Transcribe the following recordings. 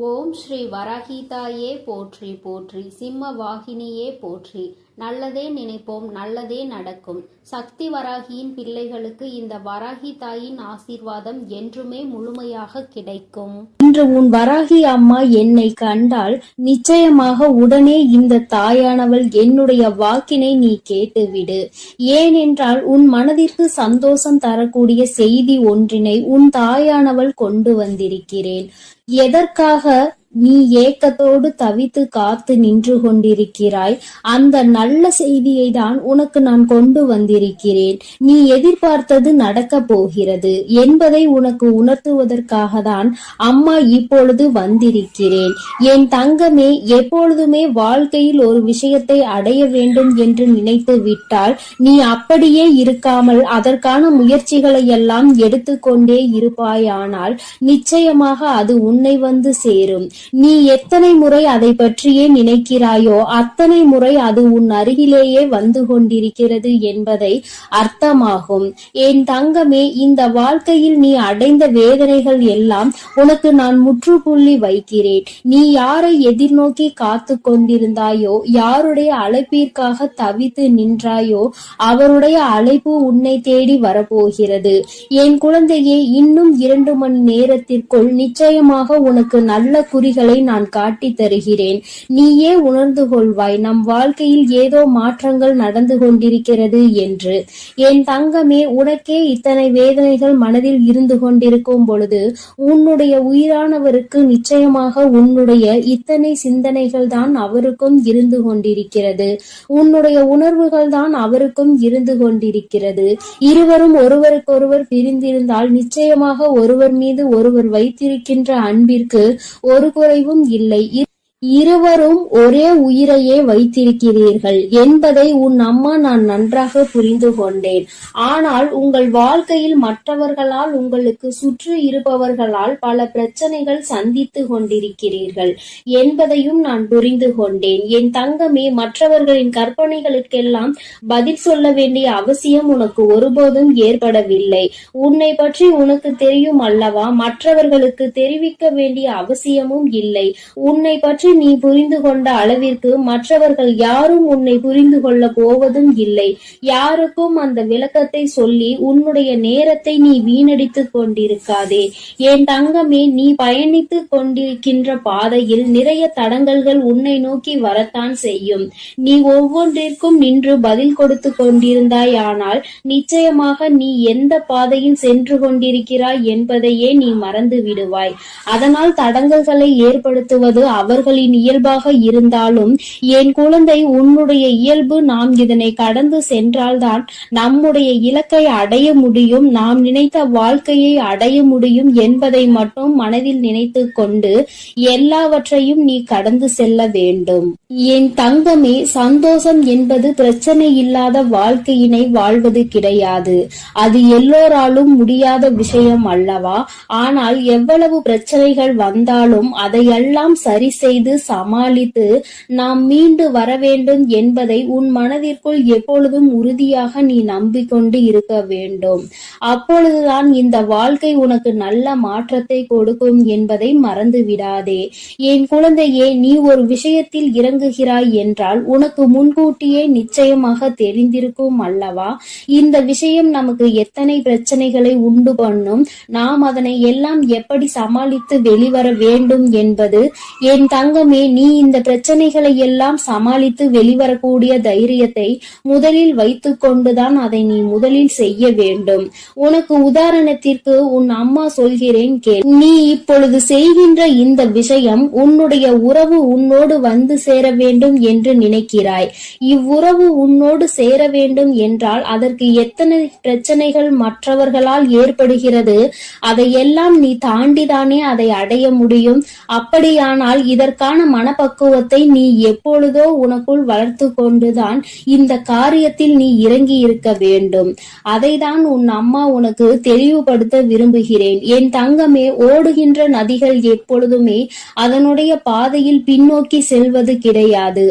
ஓம் ஸ்ரீ வராகிதாயே போற்றி போற்றி, சிம்ம வாகினியே போற்றி. நல்லதே நினைப்போம், நல்லதே நடக்கும். சக்தி வராகியின் பிள்ளைகளுக்கு இந்த வராகி தாயின் ஆசீர்வாதம் என்றுமே முழுமையாக கிடைக்கும். இன்று உன் வராகி அம்மா என்னை கண்டால் நிச்சயமாக உடனே இந்த தாயானவள் என்னுடைய வாக்கினை நீ கேட்டுவிடு. ஏனென்றால் உன் மனதிற்கு சந்தோஷம் தரக்கூடிய செய்தி ஒன்றினை உன் தாயானவள் கொண்டு வந்திருக்கிறேன். எதற்காக நீ ஏக்கத்தோடு தவித்து காத்து நின்று கொண்டிருக்கிறாய்? அந்த நல்ல செய்தியை தான் உனக்கு நான் கொண்டு வந்திருக்கிறேன். நீ எதிர்பார்த்தது நடக்க போகிறது என்பதை உனக்கு உணர்த்துவதற்காக தான் அம்மா இப்பொழுது வந்திருக்கிறேன். என் தங்கமே, எப்பொழுதுமே வாழ்க்கையில் ஒரு விஷயத்தை அடைய வேண்டும் என்று நினைத்து விட்டால் நீ அப்படியே இருக்காமல் அதற்கான முயற்சிகளை எல்லாம் எடுத்துக்கொண்டே இருப்பாயானால் நிச்சயமாக அது உன்னை வந்து சேரும். நீ எத்தனை முறை அதை பற்றியே நினைக்கிறாயோ அத்தனை முறை அது உன் அருகிலேயே வந்து கொண்டிருக்கிறது என்பதை அர்த்தமாகும். என் தங்கமே, இந்த வாழ்க்கையில் நீ அடைந்த வேதனைகள் எல்லாம் உனக்கு நான் முற்றுப்புள்ளி வைக்கிறேன். நீ யாரை எதிர்நோக்கி காத்து கொண்டிருந்தாயோ, யாருடைய அழைப்பிற்காக தவித்து நின்றாயோ, அவருடைய அழைப்பு உன்னை தேடி வரப்போகிறது. என் குழந்தையே, இன்னும் 2 மணி நேரத்திற்குள் நிச்சயமாக உனக்கு நல்ல குறிகளை நான் காட்டி தருகிறேன். நீயே உணர்ந்து கொள்வாய் நம் வாழ்க்கையில் ஏதோ மாற்றங்கள் நடந்து கொண்டிருக்கிறது என்று. என் தங்கமே, உனக்கே இத்தனை வேதனைகள் மனதில் இருந்து கொண்டிருக்கும் பொழுது உன்னுடைய உயிரானவருக்கு நிச்சயமாக உன்னுடைய இத்தனை சிந்தனைகள் தான் அவருக்கும் இருந்து கொண்டிருக்கிறது. உன்னுடைய உணர்வுகள் தான் அவருக்கும் இருந்து கொண்டிருக்கிறது. இருவரும் ஒருவருக்கொருவர் பிரிந்திருந்தால் நிச்சயமாக ஒருவர் மீது ஒருவர் வைத்திருக்கின்ற அன்பிற்கு ஒரு குறைவும் இல்லை. இருவரும் ஒரே உயிரையே வைத்திருக்கிறீர்கள் என்பதை உன் அம்மா நான் நன்றாக புரிந்து கொண்டேன். ஆனால் உங்கள் வாழ்க்கையில் மற்றவர்களால், உங்களுக்கு சுற்றி இருப்பவர்களால் பல பிரச்சனைகள் சந்தித்து கொண்டிருக்கிறீர்கள் என்பதையும் நான் புரிந்து கொண்டேன். என் தங்கமே, மற்றவர்களின் கற்பனைகளுக்கெல்லாம் பதில் சொல்ல வேண்டிய அவசியம் உனக்கு ஒருபோதும் ஏற்படவில்லை. உன்னை பற்றி உனக்கு தெரியும் அல்லவா? மற்றவர்களுக்கு தெரிவிக்க வேண்டிய அவசியமும் இல்லை. உன்னை பற்றி நீ புரிந்து கொண்ட அளவிற்கு மற்றவர்கள் யாரும் உன்னை புரிந்து கொள்ள போவதும் இல்லை. யாருக்கும் அந்த விளக்கத்தை சொல்லி உன்னுடைய நேரத்தை நீ வீணடித்துக் கொண்டிருக்காதே. என் தங்கமே, நீ பயணித்து கொண்டிருக்கின்ற பாதையில் நிறைய தடங்கல்கள் உன்னை நோக்கி வரத்தான் செய்யும். நீ ஒவ்வொன்றிற்கும் நின்று பதில் கொடுத்து கொண்டிருந்தாய். ஆனால் நிச்சயமாக நீ எந்த பாதையில் சென்று கொண்டிருக்கிறாய் என்பதையே நீ மறந்து விடுவாய். அதனால் தடங்கல்களை ஏற்படுத்துவது அவர்களின் இயல்பாக இருந்தாலும் என் குழந்தை, உன்னுடைய இயல்பு நாம் இதனை கடந்து சென்றால்தான் நம்முடைய இலக்கை அடைய முடியும், நாம் நினைத்த வாழ்க்கையை அடைய முடியும் என்பதை மட்டும் மனதில் நினைத்து கொண்டு எல்லாவற்றையும் நீ கடந்து செல்ல வேண்டும். என் தங்கமே, சந்தோஷம் என்பது பிரச்சனை இல்லாத வாழ்க்கையினை வாழ்வது கிடையாது. அது எல்லோராலும் முடியாத விஷயம் அல்லவா? ஆனால் எவ்வளவு பிரச்சனைகள் வந்தாலும் அதையெல்லாம் சரி செய்து சமாளித்து நாம் மீண்டு வர வேண்டும் என்பதை உன் மனதிற்குள் எப்பொழுதும் உறுதியாக நீ நம்பிக்கொண்டு இருக்க வேண்டும். அப்பொழுதுதான் இந்த வாழ்க்கை உனக்கு நல்ல மாற்றத்தை கொடுக்கும் என்பதை மறந்து விடாதே. என் குழந்தையே, நீ ஒரு விஷயத்தில் இறங்குகிறாய் என்றால் உனக்கு முன்கூட்டியே நிச்சயமாக தெரிந்திருக்கும் அல்லவா? இந்த விஷயம் நமக்கு எத்தனை பிரச்சனைகளை உண்டு பண்ணும், நாம் அதனை எல்லாம் எப்படி சமாளித்து வெளிவர வேண்டும் என்பது. என் தங்கமே, நீ இந்த பிரச்சனைகளை எல்லாம் சமாளித்து வெளிவரக்கூடிய தைரியத்தை முதலில் வைத்துக் கொண்டுதான் அதை நீ முதலில் செய்ய வேண்டும். உனக்கு உதாரணத்திற்கு உன் அம்மா சொல்கிறேன் கேள். நீ இப்பொழுது செய்கின்ற இந்த விஷயம் உன்னுடைய உறவு உன்னோடு வந்து சேர வேண்டும் என்று நினைக்கிறாய். இவ்வுறவு உன்னோடு சேர வேண்டும் என்றால் அதற்கு எத்தனை பிரச்சனைகள் மற்றவர்களால் ஏற்படுகிறது, அதையெல்லாம் நீ தாண்டிதானே அதை அடைய முடியும். அப்படியானால் இதற்கான மனப்பக்குவத்தை நீ எப்பொழுதோ உனக்குள் வளர்த்து கொண்டுதான் இந்த காரியத்தில் நீ இறங்கி இருக்க வேண்டும். அதைதான் உன் அம்மா உனக்கு தெளிவுபடுத்த விரும்புகிறேன். என் தங்கமே, ஓடுகின்ற நதிகள் எப்பொழுதுமே அதனுடைய பாதையில் பின்னோக்கி செல்வது கிடையாது.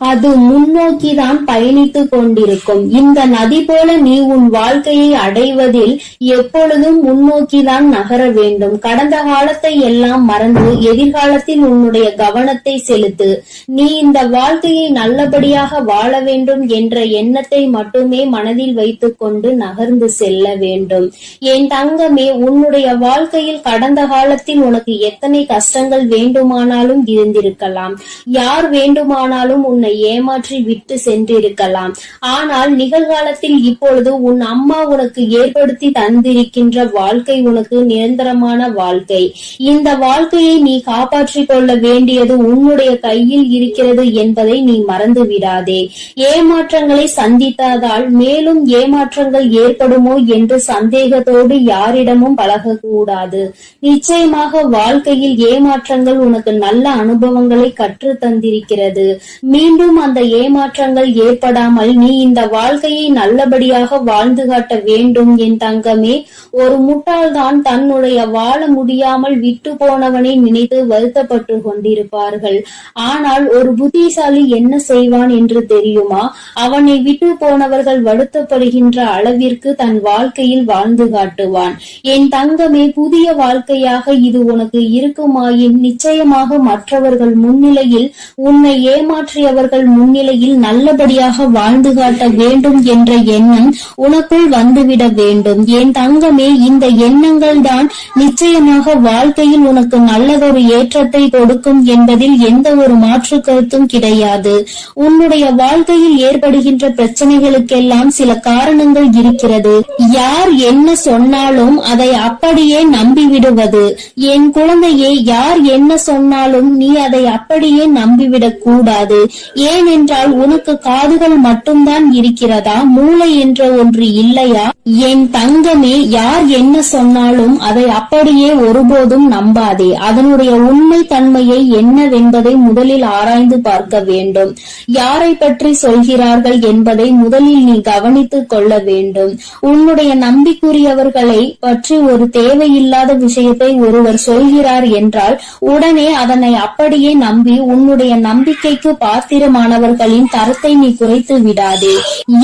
அது முன்னோக்கிதான் பயணித்துக் கொண்டிருக்கும். இந்த நதி போல நீ உன் வாழ்க்கையை அடைவதில் எப்பொழுதும் முன்னோக்கிதான் நகர வேண்டும். கடந்த காலத்தை எல்லாம் மறந்து எதிர்காலத்தில் உன்னுடைய கவனத்தை செலுத்து. நீ இந்த வாழ்க்கையை நல்லபடியாக வாழ வேண்டும் என்ற எண்ணத்தை மட்டுமே மனதில் வைத்துக் கொண்டு நகர்ந்து செல்ல வேண்டும். என் தங்கமே, உன்னுடைய வாழ்க்கையில் கடந்த காலத்தில் உனக்கு எத்தனை கஷ்டங்கள் வேண்டுமானாலும் இருந்திருக்கலாம். யார் வேண்டுமானாலும் உன்னை ஏமாற்றி விட்டு சென்றிருக்கலாம். ஆனால் நிகழ்காலத்தில் இப்பொழுது உன் அம்மா உனக்கு ஏற்படுத்தி தந்திருக்கின்ற வாழ்க்கை உனக்கு நிரந்தரமான வாழ்க்கை. இந்த வாழ்க்கையை நீ காப்பாற்றிக் கொள்ள வேண்டியது உன்னுடைய கையில் இருக்கிறது என்பதை நீ மறந்து விடாதே. ஏமாற்றங்களை சந்தித்ததால் மேலும் ஏமாற்றங்கள் ஏற்படுமோ என்று சந்தேகத்தோடு யாரிடமும் பழகக்கூடாது. நிச்சயமாக வாழ்க்கையில் ஏமாற்றங்கள் உனக்கு நல்ல அனுபவங்களை கற்று தந்திருக்கிறது. மீண்டும் அந்த ஏமாற்றங்கள் ஏற்படாமல் நீ இந்த வாழ்க்கையை நல்லபடியாக வாழ்ந்து காட்ட வேண்டும். என் தங்கமே, ஒரு முட்டாள்தான் தன்னுடைய வாழ முடியாமல் விட்டு போனவனை நினைத்து வருத்தப்பட்டு கொண்டிருப்பார்கள். ஆனால் ஒரு புத்திசாலி என்ன செய்வான் என்று தெரியுமா? அவனை விட்டு போனவர்கள் வருத்தப்படுகின்ற அளவிற்கு தன் வாழ்க்கையில் வாழ்ந்து காட்டுவான். என் தங்கமே, புதிய வாழ்க்கையாக இது உனக்கு இருக்குமாயின் நிச்சயமாக மற்றவர்கள் முன்னிலையில், உன்னை ஏமாற்றியவர்கள் முன்னிலையில் நல்லபடியாக வாழ்ந்து காட்ட வேண்டும் என்ற எண்ணம் உனக்குள் வந்துவிட வேண்டும். என் தங்கமே, இந்த எண்ணங்கள் தான் நிச்சயமாக வாழ்க்கையில் உனக்கு நல்லதொரு ஏற்றத்தை கொடுக்கும் என்பதில் எந்த ஒரு மாற்று கருத்தும் கிடையாது. உன்னுடைய வாழ்க்கையில் ஏற்படுகின்ற பிரச்சனைகளுக்கெல்லாம் சில காரணங்கள் இருக்கிறது. யார் என்ன சொன்னாலும் அதை அப்படியே நம்பிவிடுவது. என் குழந்தையே, யார் என்ன சொன்னாலும் நீ அதை அப்படியே நம்பிவிடக் கூடாது. ஏனென்றால் உனக்கு காதுகள் மட்டும்தான் இருக்கிறதா? மூளை என்ற ஒன்று இல்லையா? என் தங்கமே, யார் என்ன சொன்னாலும் அதை அப்படியே ஒருபோதும் நம்பாதே. அதனுடைய உண்மை தன்மையை என்னவென்பதை முதலில் ஆராய்ந்து பார்க்க வேண்டும். யாரை பற்றி சொல்கிறார்கள் என்பதை முதலில் நீ கவனித்துக் கொள்ள வேண்டும். உன்னுடைய நம்பிக்குரியவர்களை பற்றி ஒரு தேவையில்லாத விஷயத்தை ஒருவர் சொல்கிறார் என்றால் உடனே அதனை அப்படியே நம்பி உன்னுடைய நம்பிக்கைக்கு பாத்திரமானவர்களின் தரத்தை நீ குறைத்து விடாதே.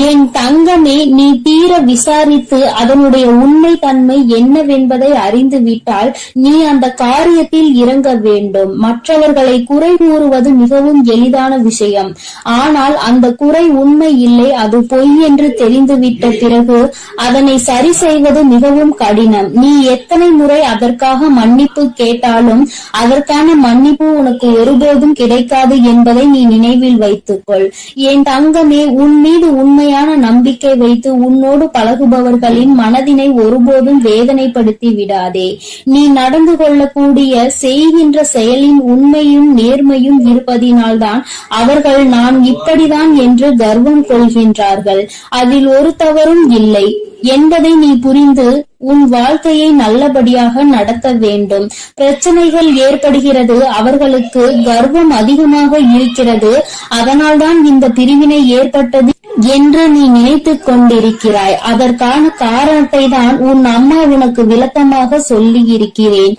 என் தங்கமே, நீ தீர விசாரித்து அதனுடைய உண்மை தன்மை என்னவென்பதை அறிந்து விட்டால் நீ அந்த காரியத்தில் இறங்க வேண்டும். மற்றவர்களை குறை கூறுவது மிகவும் எளிதான விஷயம். ஆனால் அந்த குறை உண்மை இல்லை, அது பொய் என்று தெரிந்துவிட்ட பிறகு அதனை சரி செய்வது மிகவும் கடினம். நீ எத்தனை முறை அதற்காக மன்னிப்பு கேட்டாலும் அதற்கான மன்னிப்பு உனக்கு ஒருபோதும் கிடைக்காது என்பதை நீ நினைவில் வைத்துக்கொள். என் தங்கமே, உன் மீது உண்மையான நம்பிக்கை வைத்து உன்னோடு பழகுபவர்களின் மனதினை ஒருபோதும் வேதனைப்படுத்தி விடாதே. நீ நடந்து கொள்ளக்கூடிய செய்கின்ற செயலின் உண்மையும் நேர்மையும் இருப்பதினால்தான் அவர்கள் நான் இப்படிதான் என்று கர்வம் கொள்கின்றார்கள். அதில் ஒரு தவறும் இல்லை என்பதை நீ புரிந்து உன் வாழ்க்கையை நல்லபடியாக நடத்த வேண்டும். பிரச்சனைகள் ஏற்படுகிறது, அவர்களுக்கு கர்வம் அதிகமாக இருக்கிறது, அதனால்தான் இந்த பிரிவினை ஏற்பட்டது என்று நீ நினைத்துக் கொண்டிருக்கிறாய். அதற்கான காரணத்தை தான் உன் அம்மா உனக்கு விளக்கமாக சொல்லி இருக்கிறேன்.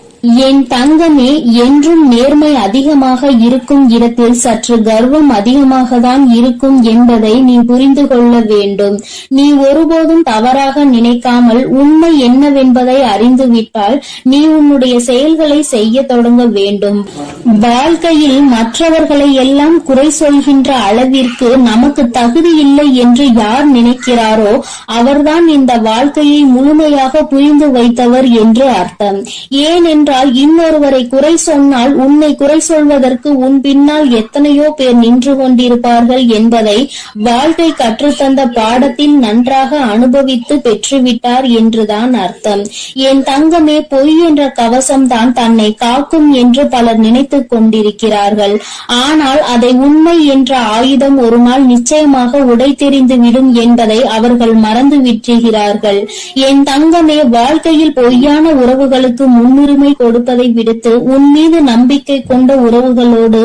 என் தங்கமே, என்றும் நேர்மை அதிகமாக இருக்கும் இடத்தில் சற்று கர்வம் அதிகமாக தான் இருக்கும் என்பதை நீ புரிந்து கொள்ள வேண்டும். நீ ஒருபோதும் தவறாக நினைக்காமல் உண்மை என்னவென்பதை அறிந்துவிட்டால் நீ உன்னுடைய செயல்களை செய்ய தொடங்க வேண்டும். வாழ்க்கையில் மற்றவர்களை எல்லாம் குறை சொல்கின்ற அளவிற்கு நமக்கு தகுதி இல்லை என்று யார் நினைக்கிறாரோ அவர்தான் இந்த வாழ்க்கையை முழுமையாக புரிந்து வைத்தவர் என்று அர்த்தம். ஏனென்றால் இன்னொருவரை குறை சொன்னால் உன்னை குறை சொல்வதற்கு உன் பின்னால் எத்தனையோ பேர் நின்று கொண்டிருப்பார்கள் என்பதை வாழ்க்கை கற்றுத்தந்த பாடத்தில் நன்றாக அனுபவித்து பெற்றுவிட்டார் என்றுதான் அர்த்தம். என் தங்கமே, பொய் என்ற கவசம்தான் தன்னை காக்கும் என்று பலர் நினைத்துக் கொண்டிருக்கிறார்கள். ஆனால் அதை உண்மை என்ற ஆயுதம் ஒரு நாள் நிச்சயமாக உடைத்தெறிந்து விடும் என்பதை அவர்கள் மறந்து விட்டுகிறார்கள். என் தங்கமே, வாழ்க்கையில் பொய்யான உறவுகளுக்கு முன்னுரிமை கொடுப்பதை விடுத்து உன் மீது நம்பிக்கை கொண்ட உறவுகளோடு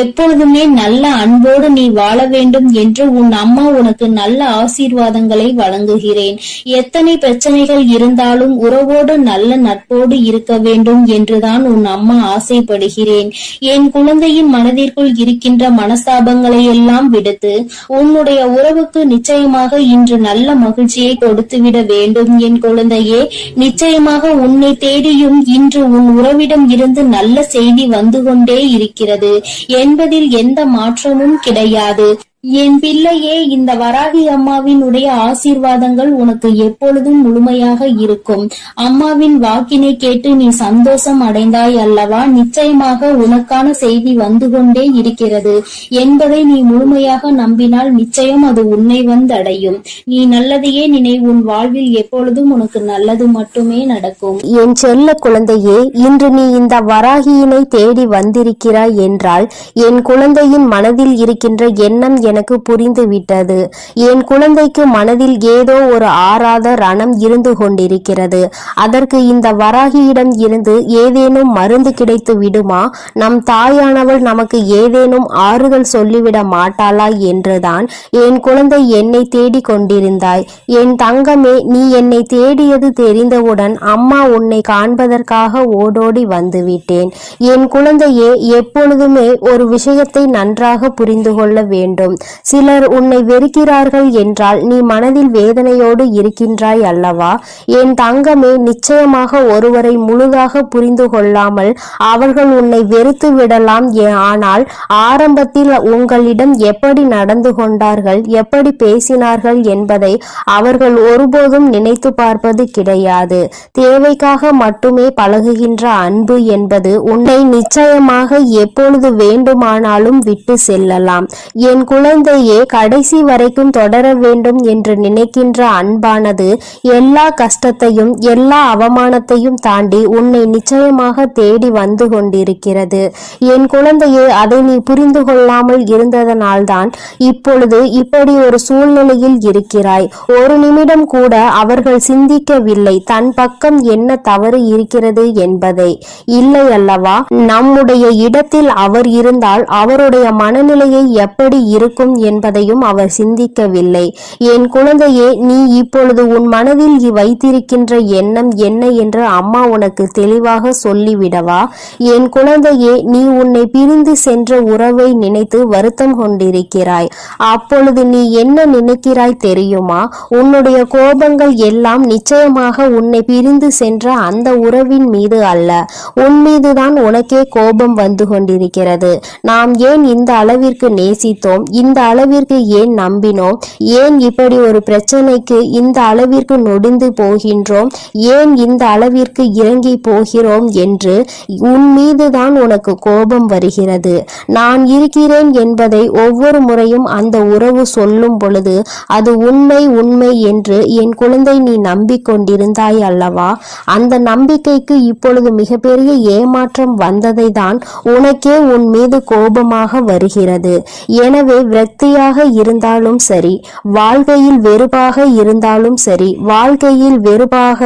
எப்பொழுதுமே நல்ல அன்போடு நீ வாழ வேண்டும் என்று உன் அம்மா உனக்கு நல்ல ஆசீர்வாதங்களை வழங்குகிறேன். எத்தனை பிரச்சனைகள் இருந்தாலும் உறவோடு நல்ல நட்போடு இருக்க வேண்டும் என்றுதான் உன் அம்மா ஆசைப்படுகிறேன். என் குழந்தையின் மனதிற்குள் இருக்கின்ற மனஸ்தாபங்களை எல்லாம் விடுத்து உன்னுடைய உறவுக்கு நிச்சயமாக இன்று நல்ல மகிழ்ச்சியை கொடுத்துவிட வேண்டும். என் குழந்தையே, நிச்சயமாக உன்னை தேடியும் இன்று உன் உறவிடம் இருந்து நல்ல செய்தி வந்து கொண்டே இருக்கிறது என்பதில் எந்த மாற்றமும் கிடையாது. என் பிள்ளையே, இந்த வராகி அம்மாவினுடைய ஆசீர்வாதங்கள் உனக்கு எப்பொழுதும் முழுமையாக இருக்கும். அம்மாவின் வாக்கினை கேட்டு நீ சந்தோஷம் அடைந்தாய் அல்லவா? நிச்சயமாக உனக்கான செய்தி வந்து கொண்டே இருக்கிறது என்பதை நீ முழுமையாக நம்பினால் நிச்சயம் அது உன்னை வந்தடையும். நீ நல்லதையே நினை. உன் வாழ்வில் எப்பொழுதும் உனக்கு நல்லது மட்டுமே நடக்கும். என் செல்ல குழந்தையே, இன்று நீ இந்த வராகியினை தேடி வந்திருக்கிறாய் என்றால் என் குழந்தையின் மனதில் இருக்கின்ற எண்ணம் எனக்கு புரிந்து விட்டது. என் குழந்தைக்கு மனதில் ஏதோ ஒரு ஆறாத ரணம் இருந்து கொண்டிருக்கிறது. அதற்கு இந்த வராகியிடம் இருந்து ஏதேனும் மருந்து கிடைத்து விடுமா? நம் தாயானவள் நமக்கு ஏதேனும் ஆறுதல் சொல்லிவிட மாட்டாளா என்றுதான் என் குழந்தை என்னை தேடி கொண்டிருந்தாய். என் தங்கமே, நீ என்னை தேடியது தெரிந்தவுடன் அம்மா உன்னை காண்பதற்காக ஓடோடி வந்துவிட்டேன். என் குழந்தையே, எப்பொழுதுமே ஒரு விஷயத்தை நன்றாக புரிந்து கொள்ள வேண்டும். சிலர் உன்னை வெறுக்கிறார்கள் என்றால் நீ மனதில் வேதனையோடு இருக்கின்றாய் அல்லவா? என் தங்கமே, நிச்சயமாக ஒருவரை முழுதாக புரிந்து கொள்ளாமல் அவர்கள் உன்னை வெறுத்து விடலாம். ஆனால் ஆரம்பத்தில் உங்களிடம் எப்படி நடந்து கொண்டார்கள், எப்படி பேசினார்கள் என்பதை அவர்கள் ஒருபோதும் நினைத்து பார்ப்பது கிடையாது. தேவைக்காக மட்டுமே பழகுகின்ற அன்பு என்பது உன்னை நிச்சயமாக எப்பொழுது வேண்டுமானாலும் விட்டு செல்லலாம். என் குழந்தையே, கடைசி வரைக்கும் தொடர வேண்டும் என்று நினைக்கின்ற அன்பானது எல்லா கஷ்டத்தையும் எல்லா அவமானத்தையும் தாண்டி உன்னை நிச்சயமாக தேடி வந்து கொண்டிருக்கிறது. என் குழந்தையே, அதை நீ புரிந்து கொள்ளாமல் இருந்ததனால்தான் இப்பொழுது இப்படி ஒரு சூழ்நிலையில் இருக்கிறாய். ஒரு நிமிடம் கூட அவர்கள் சிந்திக்கவில்லை தன் பக்கம் என்ன தவறு இருக்கிறது என்பதை. இல்லை அல்லவா? நம்முடைய இடத்தில் அவர் இருந்தால் அவருடைய மனநிலையை எப்படி இருக்கும் என்பதையும் அவர் சிந்திக்கவில்லை. என் குழந்தையே, நீ இப்பொழுது உன் மனதில் வைத்திருக்கின்ற எண்ணம் என்ன என்று அம்மா உனக்கு தெளிவாக சொல்லிவிடவா? என் குழந்தையே, நீ உன்னை பிரிந்து சென்ற உறவை நினைத்து வருத்தம் கொண்டிருக்கிறாய். அப்பொழுது நீ என்ன நினைக்கிறாய் தெரியுமா? உன்னுடைய கோபங்கள் எல்லாம் நிச்சயமாக உன்னை பிரிந்து சென்ற அந்த உறவின் மீது அல்ல, உன் மீதுதான் உனக்கே கோபம் வந்து கொண்டிருக்கிறது. நாம் ஏன் இந்த அளவிற்கு நேசித்தோம், இந்த அளவிற்கு ஏன் நம்பினோம், ஏன் இப்படி ஒரு பிரச்சனைக்கு இந்த அளவிற்கு நொடிந்து போகின்றோம், ஏன் இந்த அளவிற்கு இறங்கி போகிறோம் என்று உன் மீதுதான் உனக்கு கோபம் வருகிறது. நான் இருக்கிறேன் என்பதை ஒவ்வொரு முறையும் அந்த உறவு சொல்லும் பொழுது அது உண்மை உண்மை என்று என் குழந்தை நீ நம்பிக்கொண்டிருந்தாய் அல்லவா? அந்த நம்பிக்கைக்கு இப்பொழுது மிகப்பெரிய ஏமாற்றம் வந்ததை தான் உனக்கே உன் மீது கோபமாக வருகிறது. எனவே விரக்தியாக இருந்தாலும் சரி, வாழ்க்கையில் வெறுப்பாக இருந்தாலும் சரி, வாழ்க்கையில் வெறுப்பாக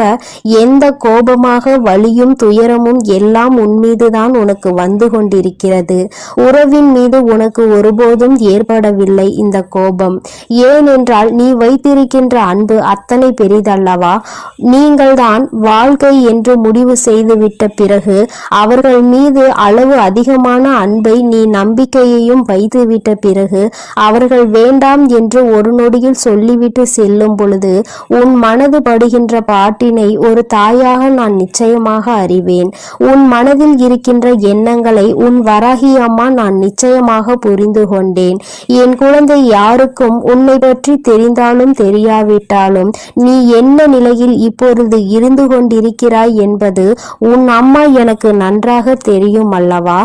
எந்த கோபமாக வலியும் துயரமும் எல்லாம் உன் மீதுதான் உனக்கு வந்து கொண்டிருக்கிறது. உறவின் மீது உனக்கு ஒருபோதும் ஏற்படவில்லை இந்த கோபம். ஏனென்றால் நீ வைத்திருக்கின்ற அன்பு அத்தனை பெரிதல்லவா? நீங்கள்தான் வாழ்க்கை என்று முடிவு செய்துவிட்ட பிறகு அவர்கள் மீது அளவு அதிகமான அன்பை நீ நம்பிக்கையையும் வைத்துவிட்ட பிறகு அவர்கள் வேண்டாம் என்று ஒரு நொடியில் சொல்லிவிட்டு செல்லும் பொழுது உன் மனது படுகின்ற பாட்டினை ஒரு தாயாக நான் நிச்சயமாக அறிவேன். உன் மனதில் இருக்கின்ற எண்ணங்களை உன் வராகி அம்மா நான் நிச்சயமாக புரிந்து கொண்டேன். என் குழந்தை, யாருக்கும் உன்னை பற்றி தெரிந்தாலும் தெரியாவிட்டாலும் நீ என்ன நிலையில் இப்பொழுது இருந்து கொண்டிருக்கிறாய் என்பது உன் அம்மா எனக்கு நன்றாக தெரியும் அல்லவா?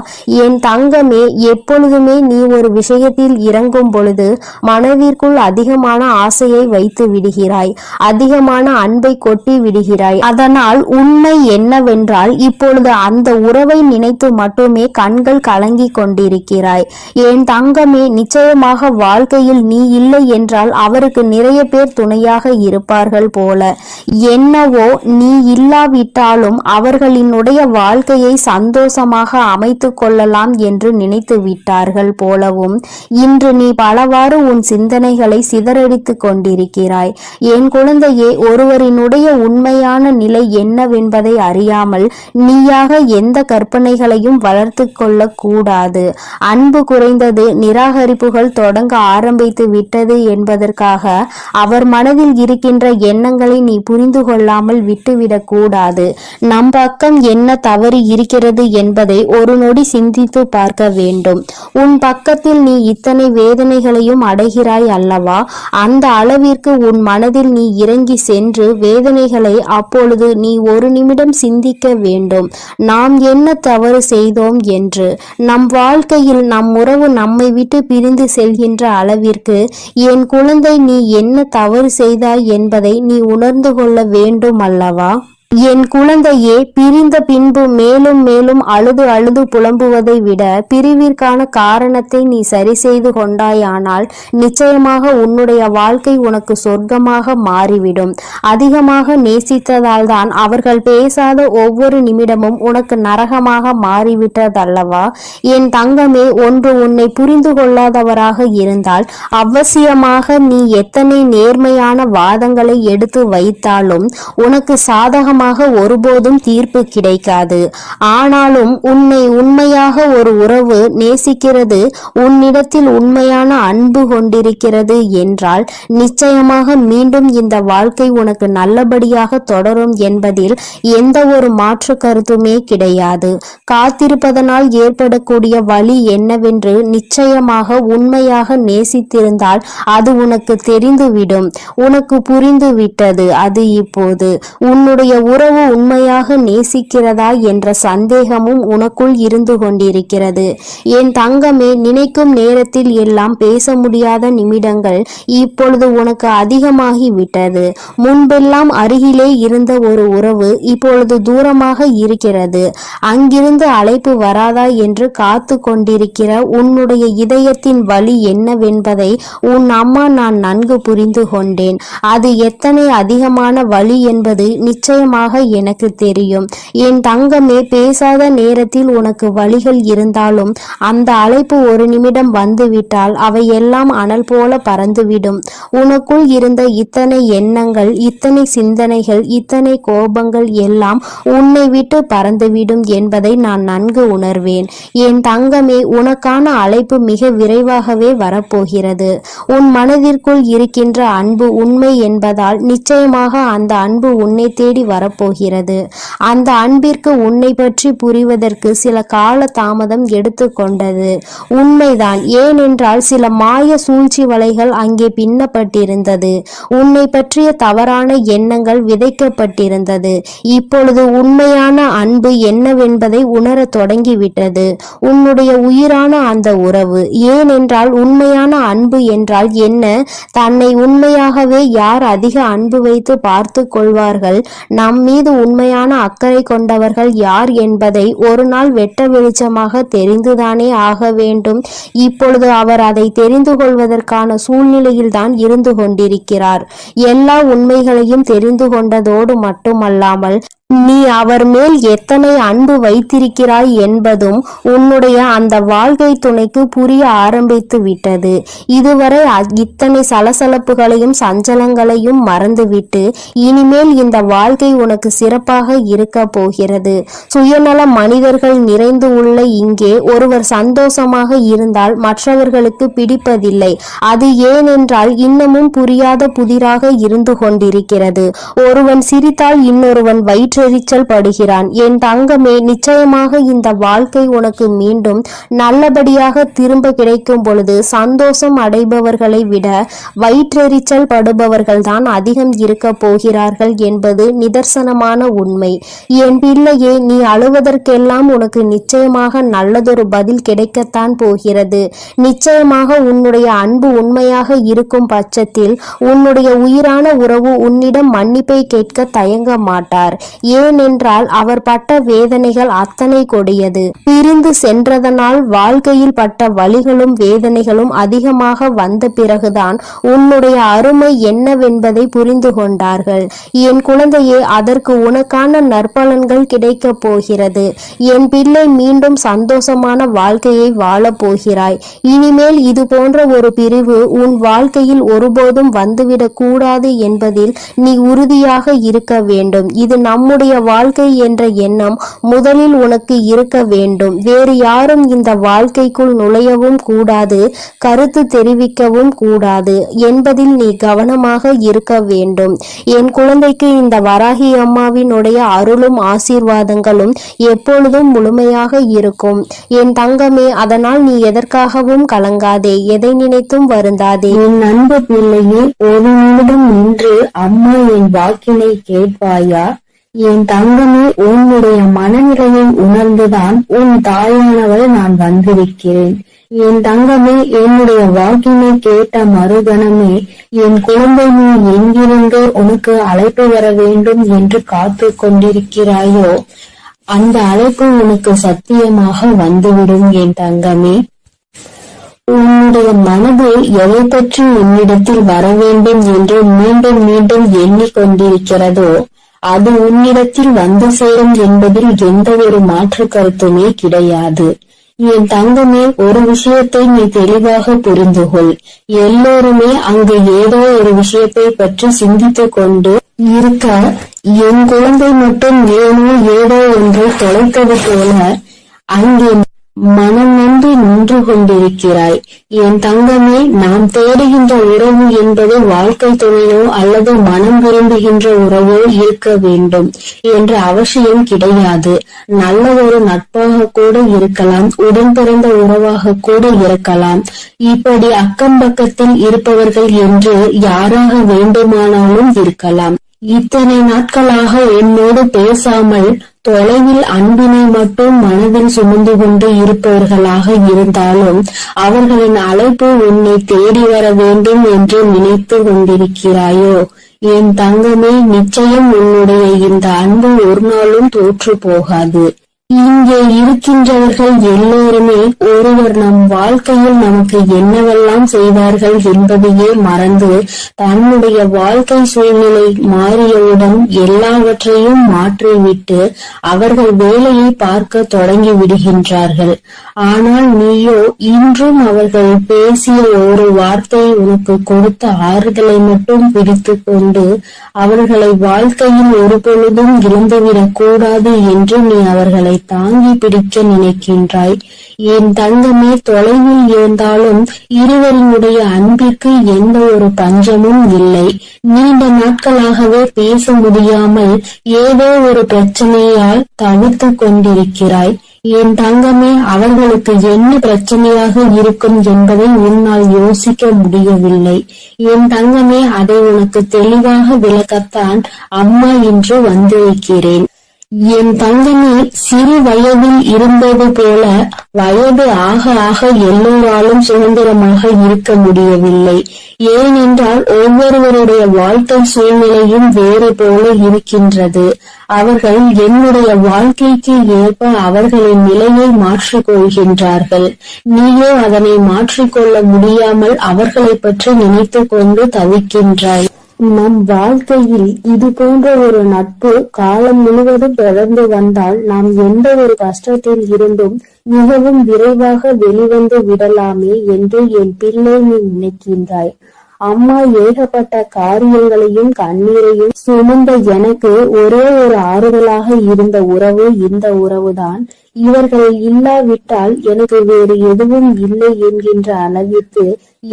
என் தங்கமே, எப்பொழுதுமே நீ ஒரு விஷயத்தில் இறங்க இறங்கும் பொழுது மனதிற்குள் அதிகமான ஆசையை வைத்து விடுகிறாய், அதிகமான அன்பை கொட்டி விடுகிறாய். அதனால் உண்மை என்னவென்றால் இப்பொழுது அந்த உறவை நினைத்து மட்டுமே கண்கள் கலங்கி கொண்டிருக்கிறாய். என் தங்கமே, நிச்சயமாக வாழ்க்கையில் நீ இல்லை என்றால் அவருக்கு நிறைய பேர் துணையாக இருப்பார்கள் போல. என்னவோ நீ இல்லாவிட்டாலும் அவர்களினுடைய வாழ்க்கையை சந்தோஷமாக அமைத்து கொள்ளலாம் என்று நினைத்து விட்டார்கள் போலவும் இன்று நீ பலவாறு உன் சிந்தனைகளை சிதறடித்து கொண்டிருக்கிறாய். என் குழந்தையே, ஒருவரினுடைய உண்மையான நிலை என்னவென்பதை அறியாமல் நீயாக எந்த கற்பனைகளையும் வளர்த்து கொள்ள கூடாது. அன்பு குறைந்தது, நிராகரிப்புகள் தொடங்க ஆரம்பித்து விட்டது என்பதற்காக அவர் மனதில் இருக்கின்ற எண்ணங்களை நீ புரிந்து கொள்ளாமல் விட்டுவிடக் கூடாது. நம் பக்கம் என்ன தவறு இருக்கிறது என்பதை ஒரு நொடி சிந்தித்து பார்க்க வேண்டும். உன் பக்கத்தில் நீ இத்தனை வேதனைகளையும் அடைகிறாய் அல்லவா? அந்த அளவிற்கு உன் மனதில் நீ இறங்கி சென்று வேதனைகளை அப்பொழுது நீ ஒரு நிமிடம் சிந்திக்க வேண்டும். நாம் என்ன தவறு செய்தோம் என்று. நம் வாழ்க்கையில் நம் உறவு நம்மை விட்டு பிரிந்து செல்கின்ற அளவிற்கு என் குழந்தை நீ என்ன தவறு செய்தாய் என்பதை நீ உணர்ந்து கொள்ள வேண்டும் அல்லவா? என் குழந்தையே, பிரிந்த பின்பு மேலும் மேலும் அழுது அழுது புலம்புவதை விட பிரிவிற்கான காரணத்தை நீ சரி செய்து கொண்டாயானால் நிச்சயமாக உன்னுடைய வாழ்க்கை உனக்கு சொர்க்கமாக மாறிவிடும். அதிகமாக நேசித்ததால் தான் அவர்கள் பேசாத ஒவ்வொரு நிமிடமும் உனக்கு நரகமாக மாறிவிட்டதல்லவா? என் தங்கமே, ஒன்று உன்னை புரிந்து கொள்ளாதவராக இருந்தால் அவசியமாக நீ எத்தனை நேர்மையான வாதங்களை எடுத்து வைத்தாலும் உனக்கு சாதகமாக ஒருபோதும் தீர்ப்பு கிடைக்காது. ஆனாலும் உன்னை உண்மையாக ஒரு உறவு நேசிக்கிறது, உன்னிடத்தில் உண்மையான அன்பு கொண்டிருக்கிறது என்றால் நிச்சயமாக மீண்டும் இந்த வாழ்க்கை உனக்கு நல்லபடியாக தொடரும் என்பதில் எந்த ஒரு மாற்று கருத்துமே கிடையாது. காத்திருப்பதனால் ஏற்படக்கூடிய வலி என்னவென்று நிச்சயமாக உண்மையாக நேசித்திருந்தால் அது உனக்கு தெரிந்துவிடும். உனக்கு புரிந்து விட்டது. அது இப்போது உன்னுடைய உறவு உண்மையாக நேசிக்கிறதா என்ற சந்தேகமும் உனக்குள் இருந்து கொண்டிருக்கிறது. என் தங்கமே, நினைக்கும் நேரத்தில் எல்லாம் பேச முடியாத நிமிடங்கள் இப்பொழுது உனக்கு அதிகமாகி விட்டது. முன்பெல்லாம் அருகிலே இருந்த ஒரு உறவு இப்பொழுது தூரமாக இருக்கிறது. அங்கிருந்து அழைப்பு வராதா என்று காத்து கொண்டிருக்கிற உன்னுடைய இதயத்தின் வலி என்னவென்பதை உன் அம்மா நான் நன்கு புரிந்து கொண்டேன். அது எத்தனை அதிகமான வலி என்பது நிச்சயமாக எனக்கு தெரியும். என் தங்கமே, பேசாத நேரத்தில் உனக்கு வலிகள் இருந்தாலும் அந்த அழைப்பு ஒரு நிமிடம் வந்துவிட்டால் அவை எல்லாம் அனல் போல பறந்துவிடும். உனக்குள் இருந்த இத்தனை எண்ணங்கள், இத்தனை சிந்தனைகள், இத்தனை கோபங்கள் எல்லாம் உன்னை விட்டு பறந்துவிடும் என்பதை நான் நன்கு உணர்வேன். என் தங்கமே, உனக்கான அழைப்பு மிக விரைவாகவே வரப்போகிறது. உன் மனதிற்குள் இருக்கின்ற அன்பு உண்மை என்பதால் நிச்சயமாக அந்த அன்பு உன்னை தேடி வரப்போகிறது. அந்த அன்பிற்கு உன்னை பற்றி புரிவதற்கு சில கால தாமதம் எடுத்துக்கொண்டது உண்மைதான். ஏனென்றால் சில மாய சூழ்ச்சி வலைகள் அங்கே பின்னப்பட்டிருந்தது. உன்னை பற்றிய தவறான எண்ணங்கள் விதைக்கப்பட்டிருந்தது. இப்பொழுது உண்மையான அன்பு என்னவென்பதை உணர தொடங்கிவிட்டது உன்னுடைய உயிரான அந்த உறவு. ஏனென்றால் உண்மையான அன்பு என்றால் என்ன? தன்னை உண்மையாகவே யார் அதிக அன்பு வைத்து பார்த்து கொள்வார்கள், நம் மீது உண்மையான அக்கறை கொண்டவர்கள் யார் என்பதை ஒரு நாள் வெட்ட வெளிச்சமாக தெரிந்துதானே ஆக வேண்டும். இப்பொழுது அவர் அதை தெரிந்து கொள்வதற்கான சூழ்நிலையில் தான் இருந்து கொண்டிருக்கிறார். எல்லா உண்மைகளையும் தெரிந்து கொண்டதோடு மட்டுமல்லாமல் நீ அவர் மேல் எத்தனை அன்பு வைத்திருக்கிறாய் என்பதும் உன்னுடைய அந்த வாழ்க்கை துணைக்கு புரிய ஆரம்பித்து விட்டது. இதுவரை இத்தனை சலசலப்புகளையும் சஞ்சலங்களையும் மறந்துவிட்டு இனிமேல் இந்த வாழ்க்கை உனக்கு சிறப்பாக இருக்க போகிறது. சுயநல மனிதர்கள் நிறைந்து உள்ள இங்கே ஒருவர் சந்தோஷமாக இருந்தால் மற்றவர்களுக்கு பிடிப்பதில்லை. அது ஏனென்றால் இன்னமும் புரியாத புதிராக இருந்து கொண்டிருக்கிறது. ஒருவன் சிரித்தால் இன்னொருவன் வயிற்று வயிற்றெரிச்சல் படுகிறான். என் தங்கமே, நிச்சயமாக இந்த வாழ்க்கை உனக்கு மீண்டும் நல்லபடியாக திரும்ப கிடைக்கும் பொழுது சந்தோஷம் அடைபவர்களை விட வயிற்றெரிச்சல் படுபவர்கள் தான் அதிகம் இருக்க போகிறார்கள் என்பது நிதர்சனமான உண்மை. என் பிள்ளையே, நீ அழுவதற்கெல்லாம் உனக்கு நிச்சயமாக நல்லதொரு பதில் கிடைக்கத்தான் போகிறது. நிச்சயமாக உன்னுடைய அன்பு உண்மையாக இருக்கும் பட்சத்தில் உன்னுடைய உயிரான உறவு உன்னிடம் மன்னிப்பை கேட்க தயங்க மாட்டார். ஏனென்றால் அவர் பட்ட வேதனைகள் அத்தனை கொடியது. பிரிந்து சென்றதனால் வாழ்க்கையில் பட்ட வலிகளும் வேதனைகளும் அதிகமாக வந்த பிறகுதான் உன்னுடைய அருமை என்னவென்பதை புரிந்து கொண்டார்கள். என் குழந்தையே, அதற்கு உனக்கான நற்பலன்கள் கிடைக்கப் போகிறது. என் பிள்ளை, மீண்டும் சந்தோஷமான வாழ்க்கையை வாழப் போகிறாய். இனிமேல் இது போன்ற ஒரு பிரிவு உன் வாழ்க்கையில் ஒருபோதும் வந்துவிடக் கூடாது என்பதில் நீ உறுதியாக இருக்க வேண்டும். இது நம்முடைய வாழ்க்கை என்ற எண்ணம் முதலில் உனக்கு இருக்க வேண்டும். வேறு யாரும் இந்த வாழ்க்கைக்குள் நுழையவும் கூடாது, கருத்து தெரிவிக்கவும் கூடாது என்பதில் நீ கவனமாக இருக்க வேண்டும். என் குழந்தைக்கு இந்த வராகி அம்மாவினுடைய அருளும் ஆசீர்வாதங்களும் எப்பொழுதும் முழுமையாக இருக்கும். என் தங்கமே, அதனால் நீ எதற்காகவும் கலங்காதே, எதை நினைத்தும் வருந்தாதே. என் அன்பு பிள்ளையே, ஒரு நிமிடம் நின்று அம்மா என் வாக்கினை கேட்பாயா? என் தங்கமே, உன்னுடைய மனநிலையை உணர்ந்துதான் உன் தாயானவள் நான் வந்திருக்கிறேன். என் தங்கமே, என்னுடைய வாக்கினை கேட்ட மறுகணமே என் குழந்தை, நீ எங்கிருந்து உனக்கு அழைப்பு வர வேண்டும் என்று காத்து கொண்டிருக்கிறாயோ அந்த அழைப்பு உனக்கு சத்தியமாக வந்துவிடும். என் தங்கமே, உன்னுடைய மனது எதை பற்றி உன்னிடத்தில் வர வேண்டும் என்று மீண்டும் மீண்டும் எண்ணிக்கொண்டிருக்கிறதோ அது உன்னிடத்தில் வந்து சேரும் என்பதில் எந்த ஒரு மாற்று கருத்துமே கிடையாது. என் தங்கமே, ஒரு விஷயத்தை நீ தெளிவாக புரிந்து கொள். எல்லோருமே அங்கு ஏதோ ஒரு விஷயத்தை பற்றி சிந்தித்துக் கொண்டு இருக்க, என் குழந்தை மட்டும் ஏதோ ஒன்றை தொலைத்தது போல அங்கே மனம் நன்றி நின்று கொண்டிருக்கிறாய். என் தங்கமே, நாம் தேடுகின்ற உறவு என்பது வாழ்க்கை துணையோ அல்லது மனம் விரும்புகின்ற உறவோ இருக்க வேண்டும் என்ற அவசியம் கிடையாது. நல்ல ஒரு நட்பாக கூட இருக்கலாம், உடன் பிறந்த உறவாக கூட இருக்கலாம். இப்படி அக்கம் பக்கத்தில் இருப்பவர்கள் என்று யாராக வேண்டுமானாலும் இருக்கலாம். இத்தனை நாட்களாக என்னோடு பேசாமல் தொலைவில் அன்பினை மட்டும் மனதில் சுமந்து கொண்டு இருப்பவர்களாக இருந்தாலும் அவர்களின் அழைப்பு உன்னை தேடி வர வேண்டும் என்று நினைத்து கொண்டிருக்கிறாயோ? என் தங்கமே, நிச்சயம் உன்னுடைய இந்த அன்பு ஒரு நாளும் தோற்று போகாது. இங்கே இருக்கின்றவர்கள் எல்லோருமே ஒருவர் நம் வாழ்க்கையில் நமக்கு என்னவெல்லாம் செய்தார்கள் என்பதையே மறந்து தன்னுடைய வாழ்க்கை சூழ்நிலை மாறியவுடன் எல்லாவற்றையும் மாற்றிவிட்டு அவர்கள் வேலையை பார்க்க தொடங்கி விடுகின்றார்கள். ஆனால் நீயோ இன்றும் அவர்கள் பேசிய ஒரு வார்த்தை உனக்கு கொடுத்த ஆறுதலை மட்டும் பிடித்து கொண்டு அவர்களை வாழ்க்கையில் ஒரு பொழுதும் இழந்துவிடக் கூடாது என்று நீ அவர்களை தாங்கி பிடிக்க நினைக்கின்றாய். என் தங்கமே, தொலைவில் இருந்தாலும் இருவரினுடைய அன்பிற்கு எந்த ஒரு பஞ்சமும் இல்லை. நீண்ட நாட்களாகவே பேச முடியாமல் ஏதோ ஒரு பிரச்சனையால் தவித்து கொண்டிருக்கிறாய். என் தங்கமே, அவர்களுக்கு என்ன பிரச்சனையாக இருக்கும் என்பதை உன்னால் யோசிக்க முடியவில்லை. என் தங்கமே, அதை உனக்கு தெளிவாக விளக்கத்தான் அம்மா இன்று வந்திருக்கிறேன். என் தங்கமே, சிறு வயதில் இருந்தது போல வயது ஆக ஆக எல்லோராலும் சுதந்திரமாக இருக்க முடியவில்லை. ஏனென்றால் ஒவ்வொருவருடைய வாழ்க்கை சூழ்நிலையும் வேறு போல இருக்கின்றது. அவர்கள் என்னுடைய வாழ்க்கைக்கு ஏற்ப அவர்களின் நிலையை மாற்றிக் கொள்கின்றார்கள். நீயோ அதனை மாற்றிக்கொள்ள முடியாமல் அவர்களை பற்றி நினைத்து கொண்டு தவிக்கின்றாய். நம் வாழ்க்கையில் இது போன்ற ஒரு நட்பு காலம் முழுவதும் தொடர்ந்து வந்தால் நாம் எந்த ஒரு கஷ்டத்தில் இருந்தும் மிகவும் விரைவாக வெளிவந்து விடலாமே என்று என் பிள்ளை நீ நினைக்கின்றாய். அம்மா ஏகப்பட்ட காரியங்களையும் கண்ணீரையும் சுமந்த எனக்கு ஒரே ஒரு ஆறுதலாக இருந்த உறவு இந்த உறவுதான். இவர்கள் இல்லாவிட்டால் எனக்கு வேறு எதுவும் இல்லை என்கின்ற அளவிற்கு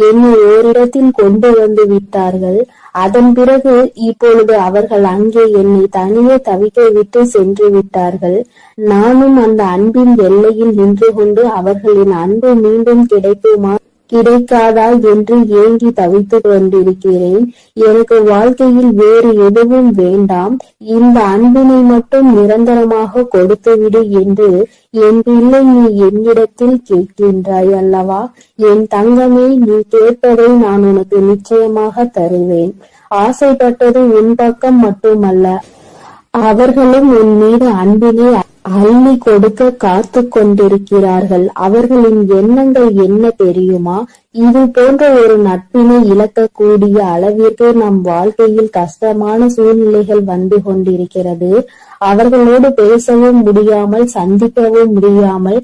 என்னை ஓரிடத்தில் கொண்டு வந்து விட்டார்கள். அதன் பிறகு இப்பொழுது அவர்கள் அங்கே என்னை தனியே தவிக்க விட்டு சென்று விட்டார்கள். நானும் அந்த அன்பின் எல்லையில் நின்று கொண்டு அவர்களின் அன்பு மீண்டும் கிடைக்குமா கிடைக்காதா என்று ஏங்கி தவித்துக் கொண்டிருக்கிறேன். எனக்கு வாழ்க்கையில் வேறு எதுவும் வேண்டாம், இந்த அன்பினை மட்டும் நிரந்தரமாக கொடுத்துவிடு என்று என் பிள்ளை நீ என்னிடத்தில் கேட்கின்றாய் அல்லவா? என் தங்கமே, நீ கேட்பதை நான் உனக்கு நிச்சயமாக தருவேன். ஆசைப்பட்டது உன் பக்கம் மட்டுமல்ல, அவர்களும் உன் மீது அன்பினை அள்ளி கொடுக்க காத்து கொண்டிருக்கிறார்கள். அவர்களின் எண்ணங்கள் என்ன தெரியுமா? இது போன்ற ஒரு நட்பினை இழக்கக்கூடிய அளவிற்கு நம் வாழ்க்கையில் கஷ்டமான சூழ்நிலைகள் வந்து கொண்டிருக்கிறது. அவர்களோடு பேசவும் முடியாமல், சந்திக்கவும் முடியாமல்,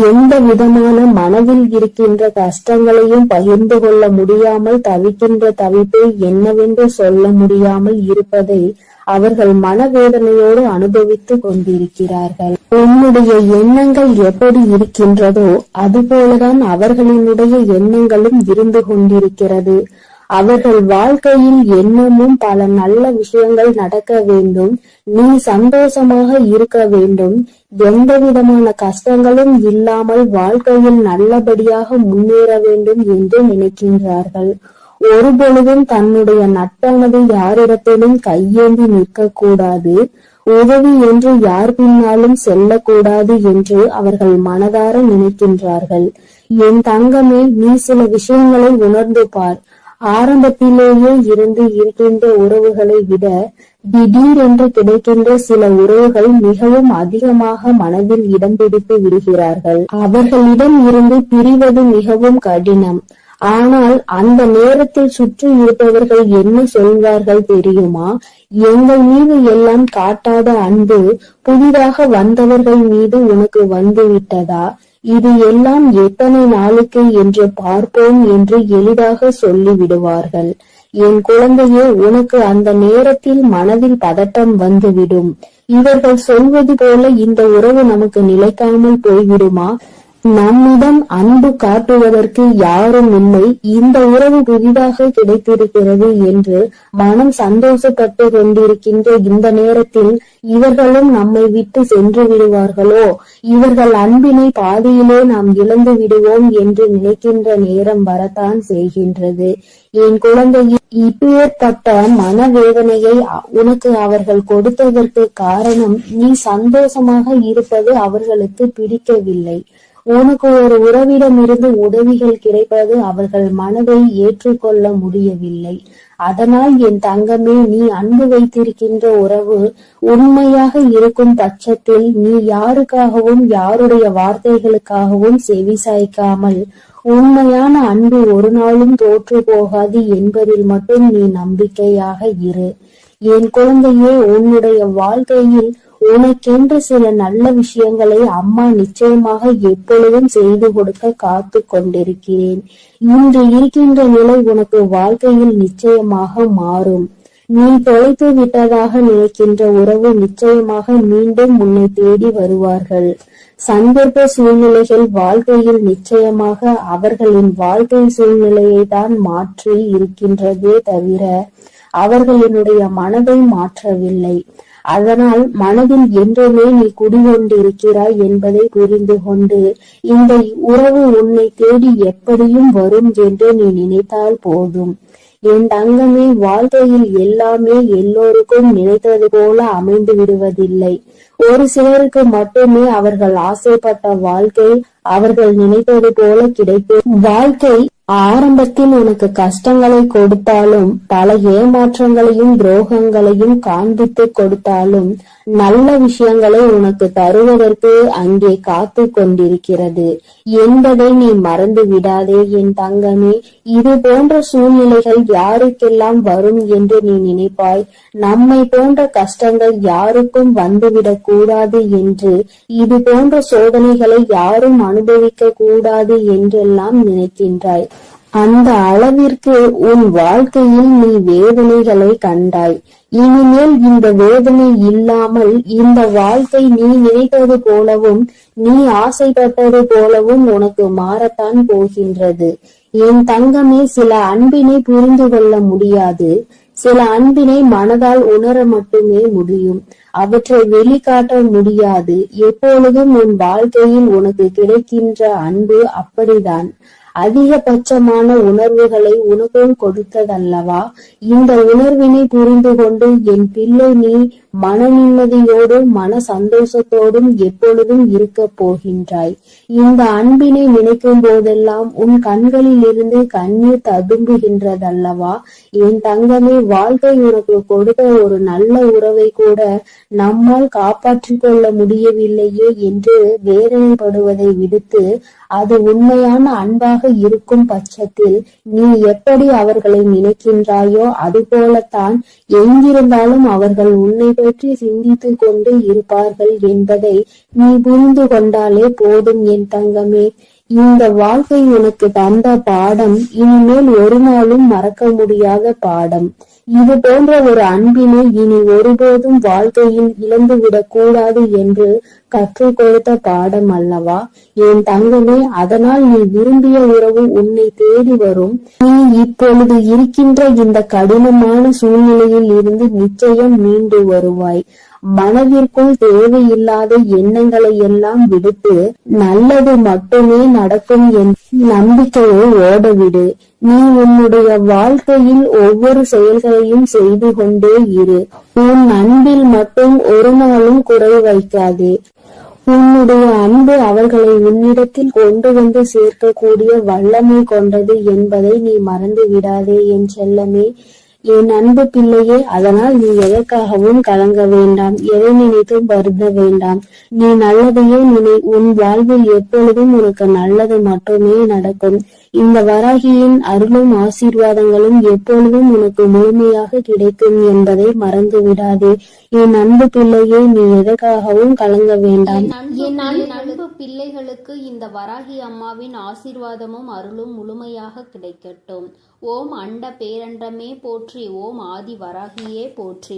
எந்த விதமான மனதில் இருக்கின்ற கஷ்டங்களையும் பகிர்ந்து கொள்ள முடியாமல் தவிக்கின்ற தவிப்பை என்னவென்று சொல்ல முடியாமல் இருப்பதை அவர்கள் மனவேதனையோடு அனுபவித்து கொண்டிருக்கிறார்கள். உன்னுடைய எண்ணங்கள் எப்படி இருக்கின்றதோ அதுபோலதான் அவர்களினுடைய எண்ணங்களும் இருந்து கொண்டிருக்கிறது. அவர்கள் வாழ்க்கையில் எண்ணமும் பல நல்ல விஷயங்கள் நடக்க வேண்டும், நீ சந்தோஷமாக இருக்க வேண்டும், எந்த விதமான கஷ்டங்களும் இல்லாமல் வாழ்க்கையில் நல்லபடியாக முன்னேற வேண்டும் என்று நினைக்கின்றார்கள். ஒருபொழுதும் தன்னுடைய நட்பானது யாரிடத்திலும் கையேந்தி நிற்க கூடாது, உதவி என்று யார் பின்னாலும் செல்லக்கூடாது என்று அவர்கள் மனதார நினைக்கின்றார்கள். என் தங்கமே, நீ சில விஷயங்களை உணர்ந்து பார். ஆரம்பத்திலேயே இருந்து இருக்கின்ற உறவுகளை விட திடீரென்று கிடைக்கின்ற சில உறவுகள் மிகவும் அதிகமாக மனதில் இடம் பிடித்து விடுகிறார்கள். அவர்களிடம் இருந்து பிரிவது மிகவும் கடினம். ஆனால் அந்த நேரத்தில் சுற்றி இருப்பவர்கள் என்ன சொல்வார்கள் தெரியுமா? எங்கள் மீது எல்லாம் காட்டாத அன்பு புதிதாக வந்தவர்கள் மீது உனக்கு வந்து விட்டதா? இது எல்லாம் எத்தனை நாளுக்கு என்று பார்ப்போம் என்று எளிதாக சொல்லி விடுவார்கள். என் குழந்தையே, உனக்கு அந்த நேரத்தில் மனதில் பதட்டம் வந்துவிடும். இவர்கள் சொல்வது போல இந்த உறவு நமக்கு நிலைக்காமல் போய்விடுமா? நம்மிடம் அன்பு காட்டுவதற்கு யாரும் இல்லை, இந்த உறவு புதிதாக கிடைத்திருக்கிறது என்று மனம் சந்தோஷப்பட்டு கொண்டிருக்கின்ற இந்த நேரத்தில் இவர்களும் நம்மை விட்டு சென்று விடுவார்களோ, இவர்கள் அன்பினை பாதியிலே நாம் இழந்து விடுவோம் என்று நினைக்கின்ற நேரம் வரத்தான் செய்கின்றது. என் குழந்தையே, இப்பேற்பட்ட மனவேதனையை உனக்கு அவர்கள் கொடுத்ததற்கு காரணம் நீ சந்தோஷமாக இருப்பது அவர்களுக்கு பிடிக்கவில்லை. உனக்கு ஒரு உறவிடமிருந்து உதவிகள் கிடைப்பது அவர்கள் மனதை ஏற்றுக்கொள்ள முடியவில்லை. அதனால் என் தங்கமே, நீ அன்பு வைத்திருக்கின்ற உறவு உண்மையாக இருக்கும் பட்சத்தில் நீ யாருக்காகவும் யாருடைய வார்த்தைகளுக்காகவும் செவி சாய்க்காமல் உண்மையான அன்பு ஒரு நாளும் தோற்று போகாது என்பதில் மட்டும் நீ நம்பிக்கையாக இரு. என் குழந்தையே, உன்னுடைய வாழ்க்கையில் உனக்கென்று சில நல்ல விஷயங்களை அம்மா நிச்சயமாக எப்பொழுதும் செய்து கொடுக்க காத்து கொண்டிருக்கிறேன். இன்று இருக்கின்ற நிலை உனக்கு வாழ்க்கையில் நிச்சயமாக மாறும். நீ தொலைத்து விட்டதாக நினைக்கின்ற உறவு நிச்சயமாக மீண்டும் உன்னை தேடி வருவார்கள். சந்தர்ப்ப சூழ்நிலைகள் வாழ்க்கையில் நிச்சயமாக அவர்களின் வாழ்க்கை சூழ்நிலையை தான் மாற்றி இருக்கின்றதே தவிர அவர்களினுடைய மனதை மாற்றவில்லை. அதனால் மனதில் என்றுமே நீ குடிகொண்டிருக்கிறாய் என்பதை புரிந்து கொண்டு இந்த உறவு உன்னை தேடி எப்படியும் வரும் என்று நீ நினைத்தால் போதும். என் தங்கமே, வாழ்க்கையில் எல்லாமே எல்லோருக்கும் நினைத்தது போல அமைந்து விடுவதில்லை. ஒரு சிலருக்கு மட்டுமே அவர்கள் ஆசைப்பட்ட வாழ்க்கை அவர்கள் நினைத்தது போல கிடைக்கும். வாழ்க்கை ஆரம்பத்தில் உனக்கு கஷ்டங்களை கொடுத்தாலும் பல ஏமாற்றங்களையும் துரோகங்களையும் காண்பித்து கொடுத்தாலும் நல்ல விஷயங்களை உனக்கு தருவதற்கு அங்கே காத்து கொண்டிருக்கிறது என்பதை நீ மறந்து விடாதே என் தங்கமே. இது போன்ற சூழ்நிலைகள் யாருக்கெல்லாம் வரும் என்று நீ நினைப்பாய்? நம்மை போன்ற கஷ்டங்கள் யாருக்கும் வந்துவிடக் கூடாது என்று, இது போன்ற சோதனைகளை யாரும் அனுபவிக்க கூடாது என்றெல்லாம் நினைக்கின்றாய். அந்த அளவிற்கு உன் வாழ்க்கையில் நீ வேதனைகளை கண்டாய். இனிமேல் இந்த வேதனை இல்லாமல் இந்த வாழ்க்கை நீ நினைத்தது போலவும் நீ ஆசைப்பட்டது போலவும் உனக்கு மாறத்தான் போகின்றது. என் தங்கமே, சில அன்பினை புரிந்து கொள்ள முடியாது. சில அன்பினை மனதால் உணர மட்டுமே முடியும். அவற்றை வெளிக்காட்ட முடியாது. எப்பொழுதும் உன் வாழ்க்கையில் உனக்கு கிடைக்கின்ற அன்பு அப்படிதான். அதிகபட்சமான உணர்வுகளை உனக்கும் கொடுத்ததல்லவா? இந்த உணர்வினை புரிந்து கொண்டு என் பிள்ளை நீ மன நிம்மதியோடும் மன சந்தோஷத்தோடும் எப்பொழுதும் இருக்க போகின்றாய். இந்த அன்பினை நினைக்கும் போதெல்லாம் உன் கண்களில் இருந்து கண்ணீர் ததும்புகின்றதல்லவா? என் தங்கமே, வாழ்க்கை உனக்கு கொடுத்த ஒரு நல்ல உறவை கூட நம்மால் காப்பாற்றிக் கொள்ள முடியவில்லையே என்று வேதனைப்படுவதை விடுத்து, அது உண்மையான அன்பாக இருக்கும் பட்சத்தில் நீ எப்படி அவர்களை நினைக்கின்றாயோ அதுபோலத்தான் எங்கிருந்தாலும் அவர்கள் உன்னை பற்றி சிந்தித்துக் கொண்டு இருப்பார்கள் என்பதை நீ புரிந்து கொண்டாலே போதும் என் தங்கமே. இந்த வாழ்க்கை உனக்கு தந்த பாடம் இனிமேல் ஒரு நாளும் மறக்க முடியாத பாடம். இது போன்ற ஒரு அன்பினை இனி ஒருபோதும் வாழ்க்கையில் இழந்துவிடக் கூடாது என்று கற்றுக் கொடுத்த பாடம் அல்லவா என் தங்கமே? அதனால் நீ விரும்பிய உறவு உன்னை தேடி வரும். நீ இப்பொழுது இருக்கின்ற இந்த கடினமான சூழ்நிலையில் இருந்து நிச்சயம் மீண்டு வருவாய். மனதிற்குள் தேவையில்லாத எண்ணங்களை எல்லாம் விடுத்து நல்லது மட்டுமே நடக்கும் என்ற நம்பிக்கையை ஓடவிடு. நீ உன்னுடைய வாழ்க்கையில் ஒவ்வொரு செயல்களையும் செய்து கொண்டே இரு. உன் அன்பில் மட்டும் ஒரு நாளும் குறை வைக்காதே. உன்னுடைய அன்பு அவர்களை உன்னிடத்தில் கொண்டு வந்து சேர்க்கக்கூடிய வல்லமை கொண்டது என்பதை நீ மறந்து விடாதே என் செல்லமே, என் அன்பு பிள்ளையே. அதனால் நீ எதற்காகவும் கலங்க வேண்டாம், எதை நினைத்தும் வருந்த வேண்டாம். நீ நல்லதையே நினை. உன் வாழ்வில் எப்பொழுதும் உனக்கு நல்லது மட்டுமே நடக்கும். இந்த வராகியின் அருளும் ஆசீர்வாதங்களும் எப்பொழுதும் உனக்கு முழுமையாக கிடைக்கும் என்பதை மறந்து விடாதே என் அன்பு பிள்ளையே. நீ எதற்காகவும் கலங்க வேண்டாம். என் அன்பு பிள்ளைகளுக்கு இந்த வராகி அம்மாவின் ஆசீர்வாதமும் அருளும் முழுமையாக கிடைக்கட்டும். ஓம் அண்ட பேரண்டமே போற்றி, ஓம் ஆதி வராகியே போற்றி.